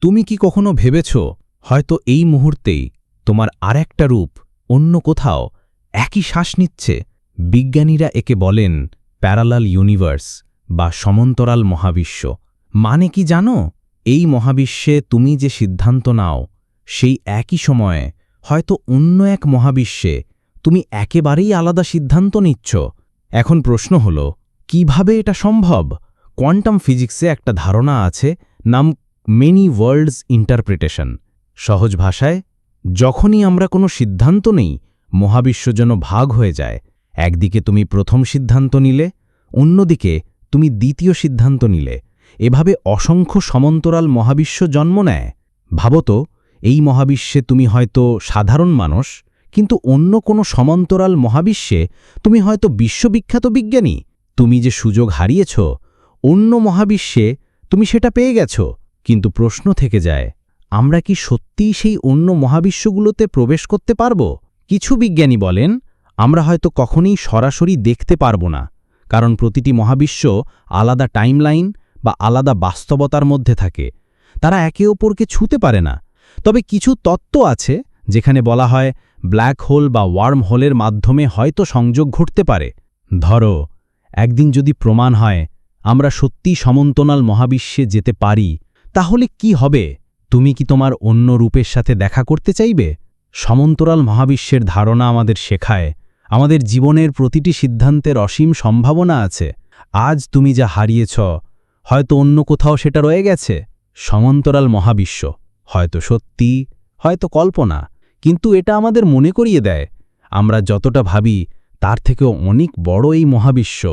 তুমি কি কখনো ভেবেছ হয়তো এই মুহূর্তেই তোমার আরেকটা রূপ অন্য কোথাও একই শ্বাস নিচ্ছে? বিজ্ঞানীরা একে বলেন প্যারালাল ইউনিভার্স বা সমান্তরাল মহাবিশ্ব। মানে কি জানো? এই মহাবিশ্বে তুমি যে সিদ্ধান্ত নাও, সেই একই সময়ে হয়তো অন্য এক মহাবিশ্বে তুমি একেবারেই আলাদা সিদ্ধান্ত নিচ্ছ। এখন প্রশ্ন হল, কিভাবে এটা সম্ভব? কোয়ান্টাম ফিজিক্সে একটা ধারণা আছে, নাম মেনি ওয়ার্ল্ডস ইন্টারপ্রিটেশন। সহজ ভাষায়, যখনই আমরা কোনো সিদ্ধান্ত নেই, মহাবিশ্ব যেন ভাগ হয়ে যায়। একদিকে তুমি প্রথম সিদ্ধান্ত নিলে, অন্যদিকে তুমি দ্বিতীয় সিদ্ধান্ত নিলে। এভাবে অসংখ্য সমান্তরাল মহাবিশ্ব জন্ম নেয়। ভাবো তো, এই মহাবিশ্বে তুমি হয়তো সাধারণ মানুষ, কিন্তু অন্য কোনো সমান্তরাল মহাবিশ্বে তুমি হয়তো বিশ্ববিখ্যাত বিজ্ঞানী। তুমি যে সুযোগ হারিয়েছ, অন্য মহাবিশ্বে তুমি সেটা পেয়ে গেছ। কিন্তু প্রশ্ন থেকে যায়, আমরা কি সত্যিই সেই অন্য মহাবিশ্বগুলোতে প্রবেশ করতে পারব? কিছু বিজ্ঞানী বলেন, আমরা হয়তো কখনোই সরাসরি দেখতে পারব না, কারণ প্রতিটি মহাবিশ্ব আলাদা টাইমলাইন বা আলাদা বাস্তবতার মধ্যে থাকে। তারা একে অপরকে ছুঁতে পারে না। তবে কিছু তত্ত্ব আছে যেখানে বলা হয় ব্ল্যাক হোল বা ওয়ার্ম হোলের মাধ্যমে হয়তো সংযোগ ঘটতে পারে। ধরো, একদিন যদি প্রমাণ হয় আমরা সত্যিই সমান্তরাল মহাবিশ্বে যেতে পারি, তাহলে কি হবে? তুমি কি তোমার অন্য রূপের সাথে দেখা করতে চাইবে? সমান্তরাল মহাবিশ্বের ধারণা আমাদের শেখায় আমাদের জীবনের প্রতিটি সিদ্ধান্তের অসীম সম্ভাবনা আছে। আজ তুমি যা হারিয়েছ, হয়তো অন্য কোথাও সেটা রয়ে গেছে। সমান্তরাল মহাবিশ্ব হয়তো সত্যি, হয়তো কল্পনা, কিন্তু এটা আমাদের মনে করিয়ে দেয় আমরা যতটা ভাবি তার থেকেও অনেক বড় এই মহাবিশ্ব।